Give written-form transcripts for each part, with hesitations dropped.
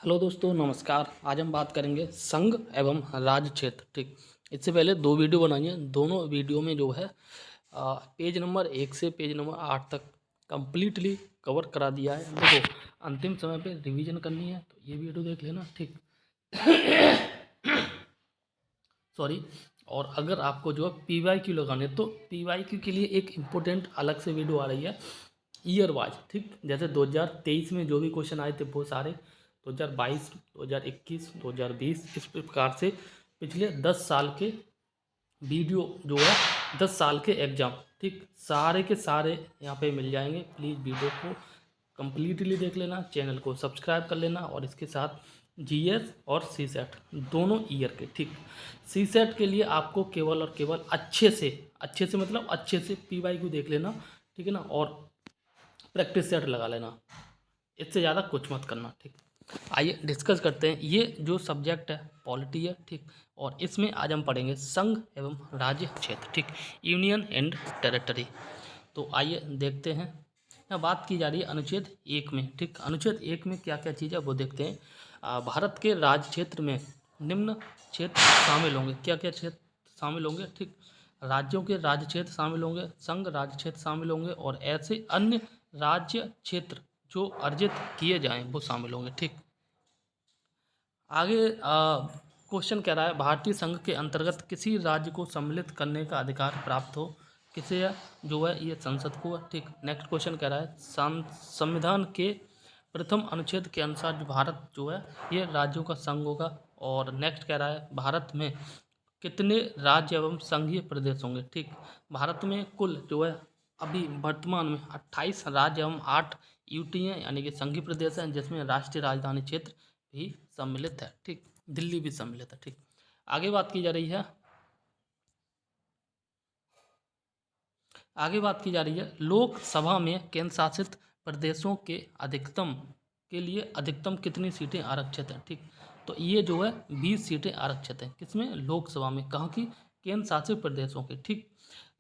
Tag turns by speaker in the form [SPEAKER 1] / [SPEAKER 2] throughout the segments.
[SPEAKER 1] Hello दोस्तों, नमस्कार। आज हम बात करेंगे संघ एवं राज्य क्षेत्र। ठीक, इससे पहले दो वीडियो बनाई हैं। दोनों वीडियो में जो है पेज नंबर 1 से पेज नंबर 8 तक कंप्लीटली कवर करा दिया है। देखो, अंतिम समय पे रिवीजन करनी है तो ये वीडियो देख लेना। ठीक, सॉरी। और अगर आपको जो है PYQ लगाने तो PYQ के लिए एक इम्पोर्टेंट अलग से वीडियो आ रही है ईयर वाइज। ठीक, जैसे 2023 में जो भी क्वेश्चन आए थे वो सारे 2022, 2021, 2020 इस प्रकार से पिछले 10 साल के वीडियो जो है 10 साल के एग्जाम, ठीक, सारे के सारे यहाँ पे मिल जाएंगे। प्लीज़ वीडियो को कंप्लीटली देख लेना, चैनल को सब्सक्राइब कर लेना और इसके साथ GS और CSET दोनों ईयर के। ठीक, CSET के लिए आपको केवल और केवल अच्छे से मतलब अच्छे से PYQ देख लेना, ठीक है ना, और प्रैक्टिस सेट लगा लेना। इससे ज़्यादा कुछ मत करना। ठीक, आइए डिस्कस करते हैं। ये जो सब्जेक्ट है पॉलिटी है, ठीक, और इसमें आज हम पढ़ेंगे संघ एवं राज्य क्षेत्र। ठीक, यूनियन एंड टेरिटरी। तो आइए देखते हैं। यहाँ बात की जा रही है अनुच्छेद 1 में। ठीक, अनुच्छेद 1 में क्या क्या चीज़ है वो देखते हैं। भारत के राज्य क्षेत्र में निम्न क्षेत्र शामिल होंगे। क्या क्या क्षेत्र शामिल होंगे? ठीक, राज्यों के राज्य क्षेत्र शामिल होंगे, संघ राज्य क्षेत्र शामिल होंगे और ऐसे अन्य राज्य क्षेत्र जो अर्जित किए जाएं वो शामिल होंगे। ठीक, आगे क्वेश्चन कह रहा है भारतीय संघ के अंतर्गत किसी राज्य को सम्मिलित करने का अधिकार प्राप्त हो किसे है? जो है ये संसद को है। ठीक, नेक्स्ट क्वेश्चन कह रहा है संविधान के प्रथम अनुच्छेद के अनुसार जो भारत जो है ये राज्यों का संघ होगा। और नेक्स्ट कह रहा है भारत में कितने राज्य एवं संघीय प्रदेश होंगे? ठीक, भारत में कुल जो है अभी वर्तमान में 28 राज्य एवं 8 यूटी हैं, यानी कि संघीय प्रदेश हैं, जिसमें राष्ट्रीय राजधानी क्षेत्र भी सम्मिलित है। ठीक, दिल्ली भी सम्मिलित है। ठीक, आगे बात की जा रही है लोकसभा में केंद्र शासित प्रदेशों के लिए अधिकतम कितनी सीटें आरक्षित हैं? ठीक, तो ये जो है 20 सीटें आरक्षित हैं। किसमें? लोकसभा में। कहाँ की? केंद्र शासित प्रदेशों के। ठीक,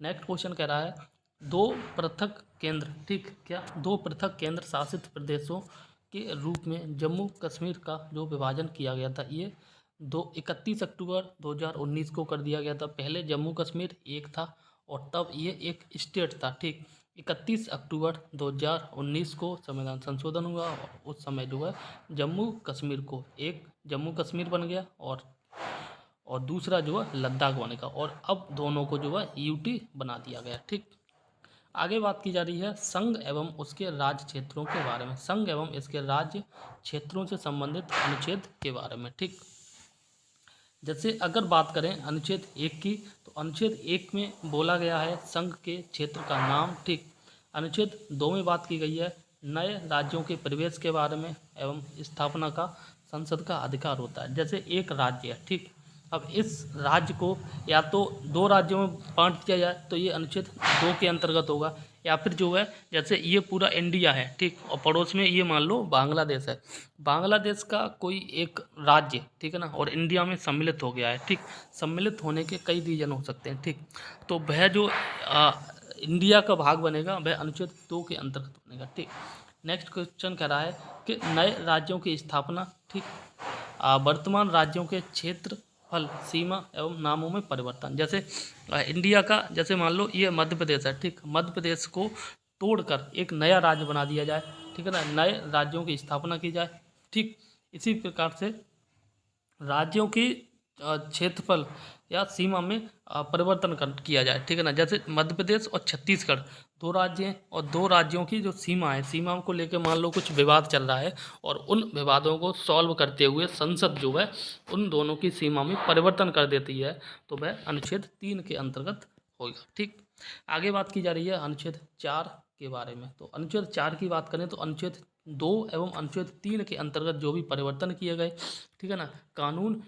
[SPEAKER 1] नेक्स्ट क्वेश्चन कह रहा है दो पृथक केंद्र, ठीक, क्या दो पृथक केंद्र शासित प्रदेशों के रूप में जम्मू कश्मीर का जो विभाजन किया गया था ये 31 अक्टूबर 2019 को कर दिया गया था। पहले जम्मू कश्मीर एक था और तब ये एक स्टेट था। ठीक, 31 अक्टूबर 2019 को संविधान संशोधन हुआ और उस समय जो है जम्मू कश्मीर को एक जम्मू कश्मीर बन गया और दूसरा जो है लद्दाख बनेगा और अब दोनों को जो है यूटी बना दिया गया। ठीक, आगे बात की जा रही है संघ एवं उसके राज्य क्षेत्रों के बारे में। संघ एवं इसके राज्य क्षेत्रों से संबंधित अनुच्छेद के बारे में। ठीक, जैसे अगर बात करें अनुच्छेद 1 की तो अनुच्छेद 1 में बोला गया है संघ के क्षेत्र का नाम। ठीक, अनुच्छेद 2 में बात की गई है नए राज्यों के प्रवेश के बारे में एवं स्थापना का संसद का अधिकार होता है। जैसे एक राज्य है, ठीक, अब इस राज्य को या तो दो राज्यों में बांट दिया जाए तो ये अनुच्छेद 2 के अंतर्गत होगा, या फिर जो है जैसे ये पूरा इंडिया है, ठीक, और पड़ोस में ये मान लो बांग्लादेश है। बांग्लादेश का कोई एक राज्य, ठीक है ना, और इंडिया में सम्मिलित हो गया है। ठीक, सम्मिलित होने के कई रीजन हो सकते हैं। ठीक, तो वह जो इंडिया का भाग बनेगा वह अनुच्छेद 2 के अंतर्गत बनेगा। ठीक, नेक्स्ट क्वेश्चन कह रहा है कि नए राज्यों की स्थापना। ठीक, वर्तमान राज्यों के क्षेत्रफल, सीमा एवं नामों में परिवर्तन। जैसे इंडिया का जैसे मान लो ये मध्य प्रदेश है, ठीक, मध्य प्रदेश को तोड़कर एक नया राज्य बना दिया जाए, ठीक है ना, नए राज्यों की स्थापना की जाए। ठीक, इसी प्रकार से राज्यों की क्षेत्रफल या सीमा में परिवर्तन किया जाए, ठीक है ना। जैसे मध्य प्रदेश और छत्तीसगढ़ दो राज्य हैं और दो राज्यों की जो सीमा है, सीमाओं को लेकर मान लो कुछ विवाद चल रहा है और उन विवादों को सॉल्व करते हुए संसद जो है उन दोनों की सीमा में परिवर्तन कर देती है, तो वह अनुच्छेद 3 के अंतर्गत होगा। ठीक, आगे बात की जा रही है अनुच्छेद 4 के बारे में। तो अनुच्छेद 4 की बात करें तो अनुच्छेद 2 एवं अनुच्छेद 3 के अंतर्गत जो भी परिवर्तन किए गए, ठीक है ना, कानून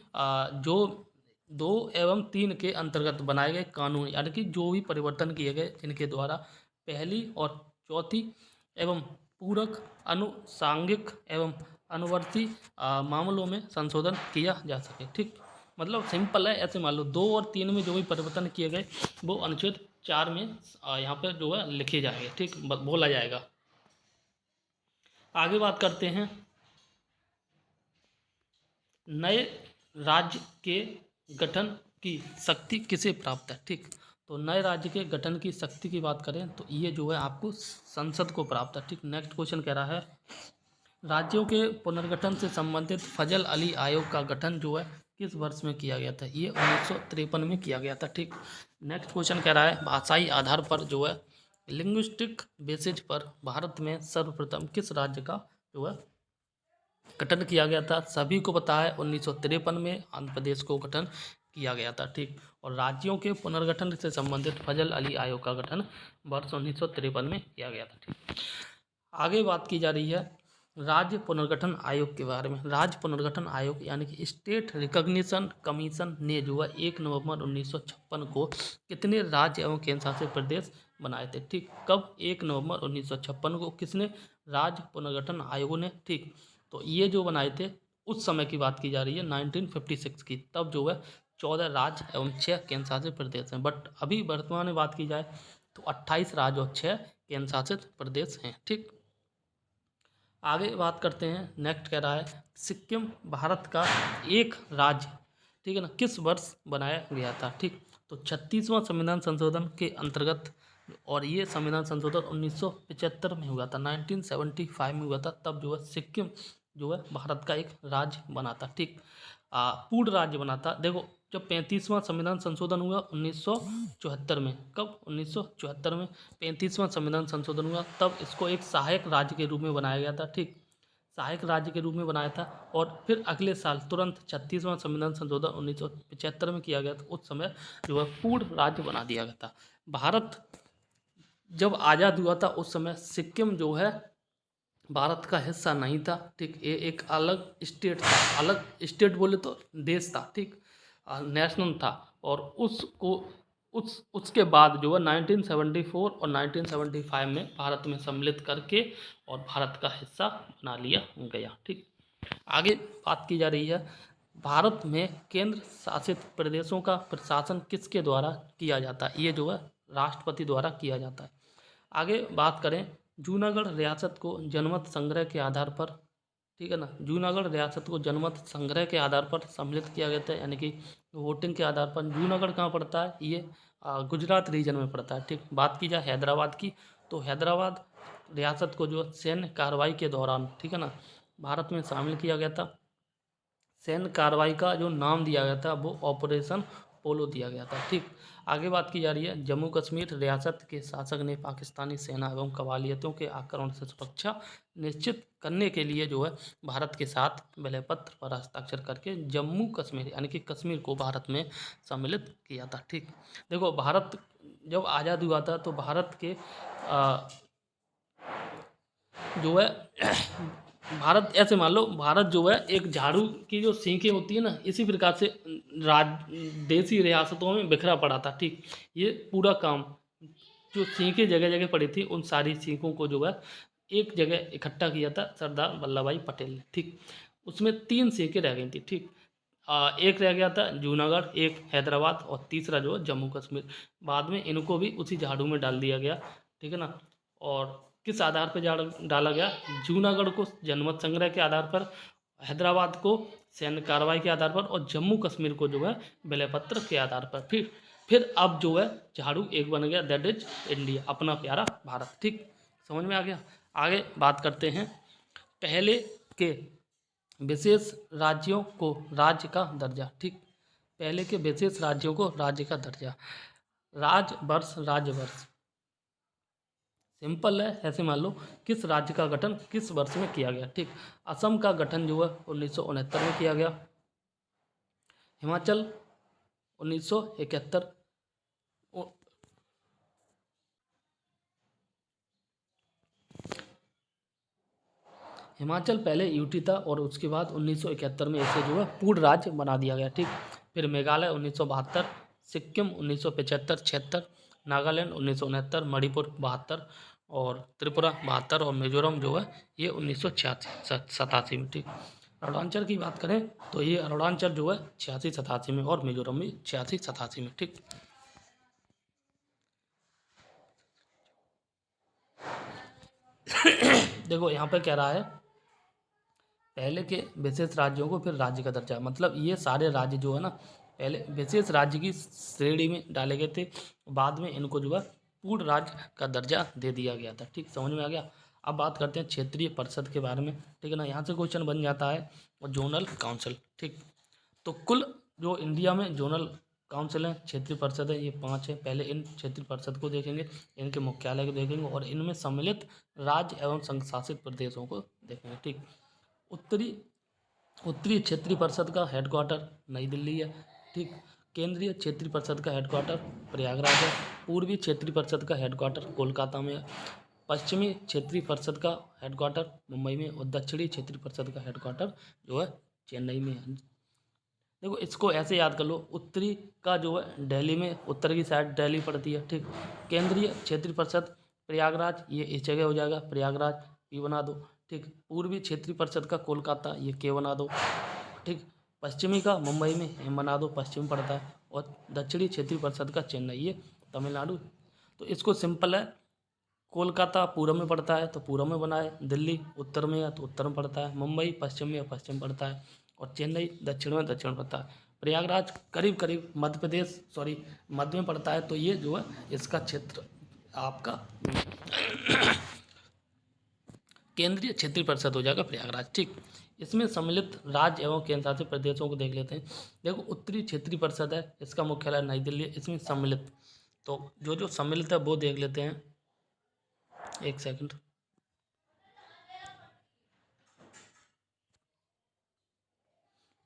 [SPEAKER 1] जो 2 एवं 3 के अंतर्गत बनाए गए कानून, यानी कि जो भी परिवर्तन किए गए जिनके द्वारा पहली और चौथी एवं पूरक, अनुसांगिक एवं अनुवर्ती मामलों में संशोधन किया जा सके। ठीक, मतलब सिंपल है, ऐसे मान लो 2 और 3 में जो भी परिवर्तन किए गए वो अनुच्छेद 4 में यहाँ पर जो है लिखे जाएंगे। ठीक, बोला जाएगा। आगे बात करते हैं नए राज्य के गठन की शक्ति किसे प्राप्त है? ठीक, तो नए राज्य के गठन की शक्ति की बात करें तो ये जो है आपको संसद को प्राप्त है। ठीक, नेक्स्ट क्वेश्चन कह रहा है राज्यों के पुनर्गठन से संबंधित फजल अली आयोग का गठन जो है किस वर्ष में किया गया था? ये 1953 में किया गया था। ठीक, नेक्स्ट क्वेश्चन कह रहा है भाषाई आधार पर जो है लिंग्विस्टिक बेसिस पर भारत में सर्वप्रथम किस राज्य का जो है गठन किया गया था? सभी को पता है 1953 में आंध्र प्रदेश को गठन किया गया था। ठीक, और राज्यों के पुनर्गठन से संबंधित फजल अली आयोग का गठन वर्ष 1953 में किया गया था। ठीक, आगे बात की जा रही है राज्य पुनर्गठन आयोग के बारे में। राज्य पुनर्गठन आयोग यानी कि स्टेट रिकॉग्निशन कमीशन ने जो है 1 नवंबर 1956 को कितने राज्य एवं केंद्र शासित प्रदेश बनाए थे? ठीक, कब? 1 नवंबर 1956 को किसने? राज्य पुनर्गठन आयोग ने। ठीक, तो ये जो बनाए थे उस समय की बात की जा रही है 1956 की, तब जो है 14 राज्य एवं 6 केंद्र शासित प्रदेश हैं। बट अभी वर्तमान में बात की जाए तो 28 राज्य और 6 केंद्र शासित प्रदेश हैं। ठीक, आगे बात करते हैं। नेक्स्ट कह रहा है सिक्किम भारत का एक राज्य, ठीक है ना, किस वर्ष बनाया गया था? ठीक, तो 36वां संविधान संशोधन के अंतर्गत, और ये संविधान संशोधन 1975 में हुआ था, 1975 में हुआ था। तब जो है सिक्किम जो है भारत का एक राज्य बना था। ठीक, पूर्ण राज्य बना था। देखो, जब 35वां संविधान संशोधन हुआ 1974 में, कब? 1974 में 35वां संविधान संशोधन हुआ, तब इसको एक सहायक राज्य के रूप में बनाया गया था। ठीक, सहायक राज्य के रूप में बनाया था। और फिर अगले साल तुरंत 36वां संविधान संशोधन 1975 में किया गया था, उस समय जो है पूर्ण राज्य बना दिया गया था। भारत जब आज़ाद हुआ था उस समय सिक्किम जो है भारत का हिस्सा नहीं था। ठीक, ये एक अलग स्टेट था, अलग स्टेट बोले तो देश था। ठीक, नेशनल था। और उसको उसके बाद जो है 1974 और 1975 में भारत में सम्मिलित करके और भारत का हिस्सा बना लिया गया। ठीक, आगे बात की जा रही है भारत में केंद्र शासित प्रदेशों का प्रशासन किसके द्वारा किया जाता है? ये जो है राष्ट्रपति द्वारा किया जाता है। आगे बात करें जूनागढ़ रियासत को जनमत संग्रह के आधार पर, ठीक है ना, जूनागढ़ रियासत को जनमत संग्रह के आधार पर सम्मिलित किया गया था, यानी कि वोटिंग के आधार पर। जूनागढ़ कहाँ पड़ता है? ये गुजरात रीजन में पड़ता है। ठीक, बात की जाए हैदराबाद की, तो हैदराबाद रियासत को जो सैन्य कार्रवाई के दौरान, ठीक है ना, भारत में शामिल किया गया था। सैन्य कार्रवाई का जो नाम दिया गया था वो ऑपरेशन पोलो दिया गया था। ठीक, आगे बात की जा रही है जम्मू कश्मीर रियासत के शासक ने पाकिस्तानी सेना एवं कबालियतों के आक्रमण से सुरक्षा निश्चित करने के लिए जो है भारत के साथ विलय पत्र पर हस्ताक्षर करके जम्मू कश्मीर यानी कि कश्मीर को भारत में सम्मिलित किया था। ठीक, देखो, भारत जब आज़ाद हुआ था तो भारत के जो है भारत, ऐसे मान लो भारत जो है एक झाड़ू की जो सीखें होती है ना, इसी प्रकार से राज देसी रियासतों में बिखरा पड़ा था। ठीक, ये पूरा काम जो सीखें जगह जगह पड़ी थी उन सारी सीखों को जो है एक जगह इकट्ठा किया था सरदार वल्लभ भाई पटेल ने। ठीक, उसमें 3 सीखें रह गई थी। ठीक, एक रह गया था जूनागढ़, एक हैदराबाद और तीसरा जो है जम्मू कश्मीर। बाद में इनको भी उसी झाड़ू में डाल दिया गया। ठीक है ना, और किस आधार पर डाला गया? जूनागढ़ को जनमत संग्रह के आधार पर, हैदराबाद को सैन्य कार्रवाई के आधार पर और जम्मू कश्मीर को जो है विलय पत्र के आधार पर। फिर अब जो है झाड़ू एक बन गया, दैट इज इंडिया, अपना प्यारा भारत। ठीक, समझ में आ गया? आगे बात करते हैं पहले के विशेष राज्यों को राज्य का दर्जा। ठीक, पहले के विशेष राज्यों को राज्य का दर्जा। राजवर्ष, राज्यवर्ष सिंपल है, ऐसे मान लो किस राज्य का गठन किस वर्ष में किया गया। ठीक, असम का गठन जो है 1969 में किया गया। हिमाचल 1971। हिमाचल पहले यूटी था और उसके बाद 1971 में इसे जो है पूर्ण राज्य बना दिया गया। ठीक, फिर मेघालय 1972, सिक्किम 1975 76, नागालैंड 1969, मणिपुर 72 और त्रिपुरा 72 और मिजोरम जो है ये 1986 में। ठीक, अरुणाचल की बात करें तो ये अरुणाचल जो है 86 87 में और मिजोरम भी 86 87 में। ठीक, देखो यहाँ पे कह रहा है पहले के विशेष राज्यों को फिर राज्य का दर्जा, मतलब ये सारे राज्य जो है ना पहले विशेष राज्य की श्रेणी में डाले गए थे, बाद में इनको जो है पूर्ण राज्य का दर्जा दे दिया गया था। ठीक, समझ में आ गया। अब बात करते हैं क्षेत्रीय परिषद के बारे में। ठीक है ना, यहाँ से क्वेश्चन बन जाता है। और जोनल काउंसिल, ठीक, तो कुल जो इंडिया में जोनल काउंसिल है, क्षेत्रीय परिषद है, ये 5 है। पहले इन क्षेत्रीय परिषद को देखेंगे, इनके मुख्यालय को देखेंगे और इनमें सम्मिलित राज्य एवं संघ शासित प्रदेशों को देखेंगे। ठीक, उत्तरी उत्तरी क्षेत्रीय परिषद का हेडक्वार्टर नई दिल्ली है। ठीक, केंद्रीय क्षेत्रीय परिषद का हेडक्वार्टर प्रयागराज है। पूर्वी क्षेत्रीय परिषद का हेडक्वार्टर कोलकाता में है। पश्चिमी क्षेत्रीय परिषद का हेडक्वार्टर मुंबई में और दक्षिणी क्षेत्रीय परिषद का हेडक्वार्टर जो है चेन्नई में है। देखो इसको ऐसे याद कर लो, उत्तरी का जो है दिल्ली में, उत्तर की साइड दिल्ली पड़ती है। ठीक, केंद्रीय क्षेत्रीय परिषद प्रयागराज, ये इस जगह हो जाएगा प्रयागराज, पी बना दो। ठीक, पूर्वी क्षेत्रीय परिषद का कोलकाता, ये के बना दो। ठीक, पश्चिमी का मुंबई में एम बना दो, पश्चिम पड़ता है। और दक्षिणी क्षेत्रीय परिषद का चेन्नई, ये तमिलनाडु। तो इसको सिंपल है, कोलकाता पूर्व में पड़ता है तो पूर्व में बना है, दिल्ली उत्तर में है तो उत्तर में पड़ता है, मुंबई पश्चिम में पश्चिम पड़ता है और चेन्नई दक्षिण में दक्षिण पड़ता है। प्रयागराज करीब करीब मध्य प्रदेश मध्य में पड़ता है, तो ये जो है इसका क्षेत्र आपका केंद्रीय क्षेत्रीय परिषद हो जाएगा प्रयागराज। ठीक, इसमें सम्मिलित राज्य एवं केंद्र शासित प्रदेशों को देख लेते हैं। देखो उत्तरी क्षेत्रीय परिषद है, इसका मुख्यालय नई दिल्ली है, इसमें सम्मिलित, तो जो जो सम्मिलित है वो देख लेते हैं। एक सेकंड,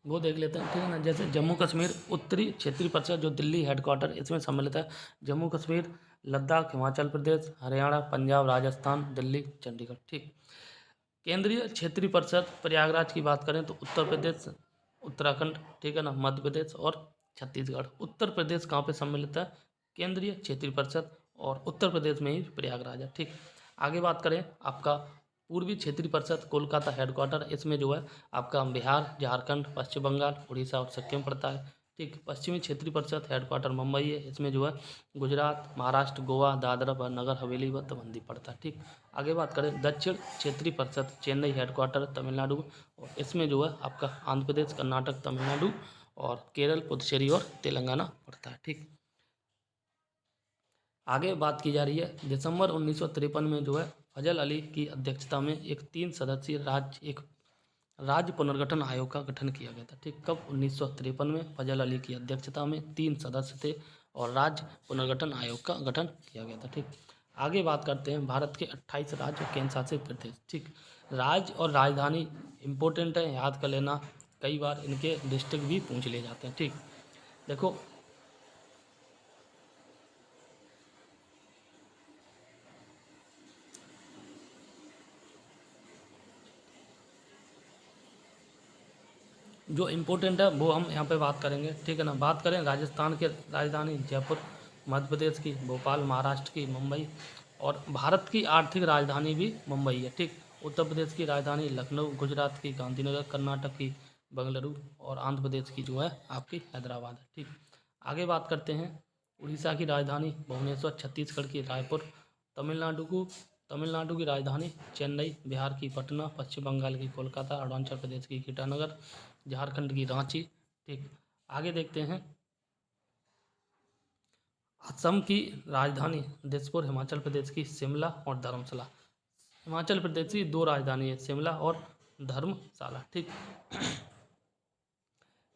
[SPEAKER 1] वो देख लेते हैं। ठीक है ना, जैसे जम्मू कश्मीर उत्तरी क्षेत्रीय परिषद जो दिल्ली हेडक्वार्टर, इसमें सम्मिलित है। जम्मू कश्मीर, लद्दाख, हिमाचल प्रदेश, हरियाणा, पंजाब, राजस्थान, दिल्ली, चंडीगढ़। ठीक, केंद्रीय क्षेत्रीय परिषद प्रयागराज की बात करें तो उत्तर प्रदेश, उत्तराखंड, ठीक है ना, मध्य प्रदेश और छत्तीसगढ़। उत्तर प्रदेश कहाँ पे सम्मिलित है? केंद्रीय क्षेत्रीय परिषद, और उत्तर प्रदेश में ही प्रयागराज है। ठीक, आगे बात करें आपका पूर्वी क्षेत्रीय परिषद कोलकाता हेडक्वार्टर, इसमें जो है आपका बिहार, झारखंड, पश्चिम बंगाल, उड़ीसा और सिक्किम पड़ता है। ठीक, पश्चिमी क्षेत्रीय परिषद हेडक्वार्टर मुंबई है, इसमें जो है गुजरात, महाराष्ट्र, गोवा, दादरा व नगर हवेली व दमन दीव पड़ता है। ठीक, आगे बात करें दक्षिण क्षेत्रीय परिषद चेन्नई हेडक्वार्टर तमिलनाडु, और इसमें जो है आपका आंध्र प्रदेश, कर्नाटक, तमिलनाडु और केरल, पुडुचेरी और तेलंगाना पड़ता है। ठीक, आगे बात की जा रही है दिसंबर 1953 में जो है फजल अली की अध्यक्षता में एक 3 सदस्यीय राज्य पुनर्गठन आयोग का गठन किया गया था। ठीक, कब? 1953 में फजल अली की अध्यक्षता में 3 सदस्य थे और राज्य पुनर्गठन आयोग का गठन किया गया था। ठीक, आगे बात करते हैं भारत के 28 राज्य और केंद्र शासित प्रदेश। ठीक, राज्य और राजधानी इम्पोर्टेंट है, याद कर लेना, कई बार इनके डिस्ट्रिक्ट भी पूछ ले जाते हैं। ठीक, देखो जो इम्पोर्टेंट है वो हम यहाँ पे बात करेंगे। ठीक है ना, बात करें राजस्थान के राजधानी जयपुर, मध्य प्रदेश की भोपाल, महाराष्ट्र की मुंबई और भारत की आर्थिक राजधानी भी मुंबई है। ठीक, उत्तर प्रदेश की राजधानी लखनऊ, गुजरात की गांधीनगर, कर्नाटक की बेंगलुरु और आंध्र प्रदेश की जो है आपकी हैदराबाद है। ठीक, आगे बात करते हैं उड़ीसा की राजधानी भुवनेश्वर, छत्तीसगढ़ की रायपुर, तमिलनाडु की राजधानी चेन्नई, बिहार की पटना, पश्चिम बंगाल की कोलकाता, अरुणाचल प्रदेश की ईटानगर, झारखंड की रांची। ठीक, आगे देखते हैं असम की राजधानी दिसपुर, हिमाचल प्रदेश की शिमला और धर्मशाला। हिमाचल प्रदेश की 2 राजधानी है, शिमला और धर्मशाला। ठीक,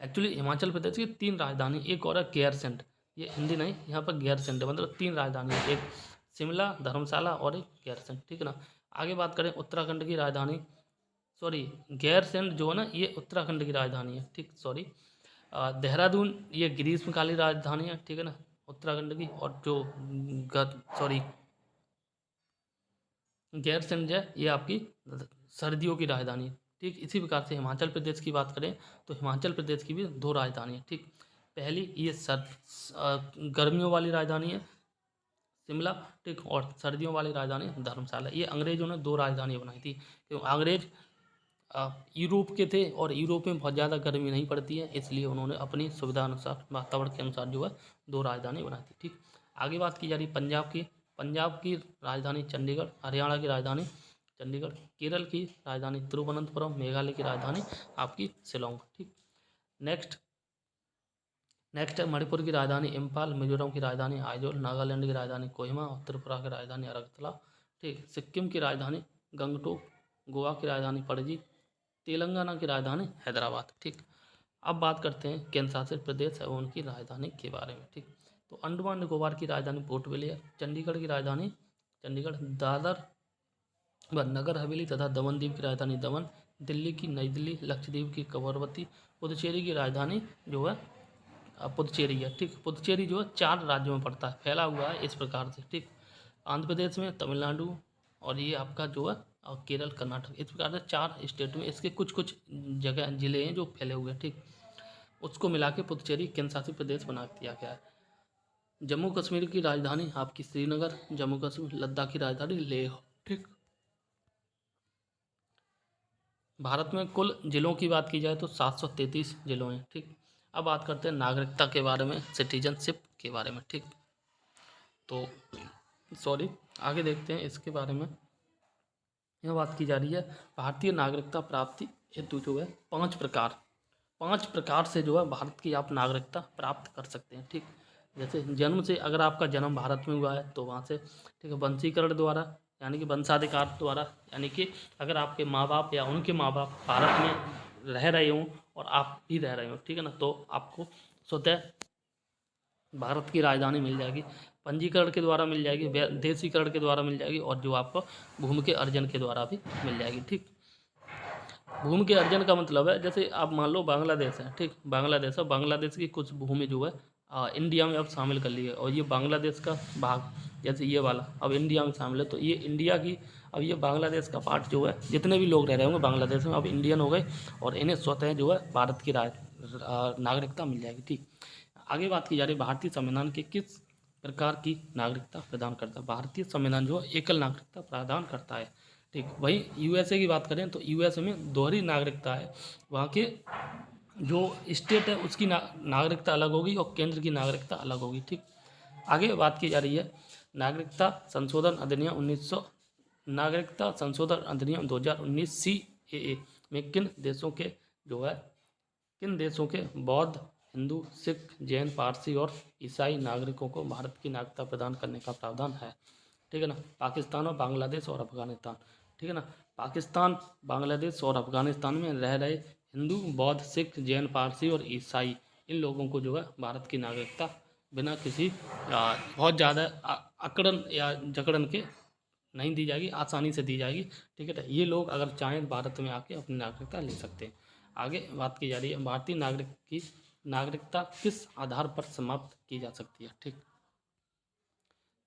[SPEAKER 1] एक्चुअली हिमाचल प्रदेश की 3 राजधानी, एक और है गैरसैंण, ये हिंदी नहीं, यहाँ पर गैरसैंण है, मतलब 3 राजधानी है, एक शिमला, धर्मशाला और एक गैरसैंण। ठीक है ना, आगे बात करें उत्तराखंड की राजधानी, सॉरी गैरसैंण जो है ना ये उत्तराखंड की राजधानी है। ठीक, सॉरी देहरादून ये ग्रीष्मकालीन राजधानी है। ठीक है ना, उत्तराखंड की, और जो सॉरी गैरसैंण है ये आपकी सर्दियों की राजधानी है। ठीक, इसी प्रकार से हिमाचल प्रदेश की बात करें तो हिमाचल प्रदेश की भी 2 राजधानी है। ठीक, पहली ये गर्मियों वाली राजधानी है शिमला, ठीक, और सर्दियों वाली राजधानी धर्मशाला। ये अंग्रेजों ने 2 राजधानी बनाई थी, क्योंकि अंग्रेज यूरोप के थे और यूरोप में बहुत ज़्यादा गर्मी नहीं पड़ती है, इसलिए उन्होंने अपनी सुविधा अनुसार, वातावरण के अनुसार जो है 2 राजधानी बनाई थी। ठीक, आगे बात की जा रही पंजाब की राजधानी चंडीगढ़, हरियाणा की राजधानी चंडीगढ़। केरल की राजधानी तिरुवनंतपुरम। मेघालय की राजधानी आपकी शिलोंग। ठीक, नेक्स्ट है मणिपुर की राजधानी इम्फाल। मिजोरम की राजधानी आइजोल। नागालैंड की राजधानी कोहिमा और त्रिपुरा की राजधानी अगरतला। ठीक, सिक्किम की राजधानी गंगटोक। गोवा की राजधानी पणजी। तेलंगाना की राजधानी हैदराबाद। ठीक, अब बात करते हैं केंद्र शासित प्रदेश एवं उनकी राजधानी के बारे में। ठीक, तो अंडमान निकोबार की राजधानी पोर्ट ब्लेयर। चंडीगढ़ की राजधानी चंडीगढ़। दादर व नगर हवेली तथा दमन दीव की राजधानी दमन। दिल्ली की नई दिल्ली। लक्षद्वीप की कवरवती। पुदुचेरी की राजधानी जो है पुदुचेरी है। ठीक, पुदुचेरी जो है 4 राज्यों में पड़ता है, फैला हुआ है इस प्रकार से। ठीक, आंध्र प्रदेश में, तमिलनाडु और ये आपका जो है केरल, कर्नाटक, इस प्रकार से 4 स्टेट में इसके कुछ कुछ जगह जिले हैं जो फैले हुए हैं। ठीक, उसको मिला के पुदुचेरी केंद्र शासित प्रदेश बना दिया गया है। जम्मू कश्मीर की राजधानी आपकी श्रीनगर। जम्मू कश्मीर। लद्दाख की राजधानी लेह। ठीक, भारत में कुल जिलों की बात की जाए तो 733 जिलों हैं। ठीक, अब बात करते हैं नागरिकता के बारे में, सिटीजनशिप के बारे में। ठीक, तो सॉरी, आगे देखते हैं इसके बारे में। यह बात की जा रही है भारतीय नागरिकता प्राप्ति हेतु जो है 5 प्रकार से जो है भारत की आप नागरिकता प्राप्त कर सकते हैं। ठीक, जैसे जन्म से, अगर आपका जन्म भारत में हुआ है तो वहाँ से। ठीक है, वंशीकरण द्वारा यानी कि वंशाधिकार द्वारा, यानी कि अगर आपके माँ बाप या उनके माँ बाप भारत में रह रहे हों और आप भी रह रहे हो, ठीक है ना, तो आपको स्वतः भारत की राजधानी मिल जाएगी। पंजीकरण के द्वारा मिल जाएगी, देशीकरण के द्वारा मिल जाएगी, और जो आपको भूमि के अर्जन के द्वारा भी मिल जाएगी। ठीक, भूमि के अर्जन का मतलब है जैसे आप मान लो बांग्लादेश है। ठीक, बांग्लादेश है, बांग्लादेश की कुछ भूमि जो है इंडिया में अब शामिल कर ली है, और ये बांग्लादेश का भाग, जैसे ये वाला अब इंडिया में शामिल है, तो ये इंडिया की, अब ये बांग्लादेश का पार्ट जो है, जितने भी लोग रह रहे होंगे बांग्लादेश में अब इंडियन हो गए, और इन्हें स्वतः जो है भारत की नागरिकता मिल जाएगी। ठीक, आगे बात की जा रही है भारतीय संविधान के किस प्रकार की नागरिकता प्रदान करता है। भारतीय संविधान जो है एकल नागरिकता प्रदान करता है। ठीक, वहीं यूएसए की बात करें तो यूएसए में दोहरी नागरिकता है। वहाँ के जो स्टेट है उसकी नागरिकता अलग होगी और केंद्र की नागरिकता अलग होगी। ठीक, आगे बात की जा रही है नागरिकता संशोधन अधिनियम 1900 नागरिकता संशोधन अधिनियम 2019 CAA में किन देशों के बौद्ध, हिंदू, सिख, जैन, पारसी और ईसाई नागरिकों को भारत की नागरिकता प्रदान करने का प्रावधान है। ठीक है ना, पाकिस्तान और बांग्लादेश और अफगानिस्तान। ठीक है ना, पाकिस्तान, बांग्लादेश और अफगानिस्तान में रह रहे हिंदू, बौद्ध, सिख, जैन, पारसी और ईसाई, इन लोगों को जो है भारत की नागरिकता बिना किसी बहुत ज़्यादा अकड़न या जकड़न के नहीं दी जाएगी, आसानी से दी जाएगी। ठीक है, तो ये लोग अगर चाहें भारत में आके अपनी नागरिकता ले सकते हैं। आगे बात की जा रही है भारतीय नागरिक की नागरिकता किस आधार पर समाप्त की जा सकती है। ठीक,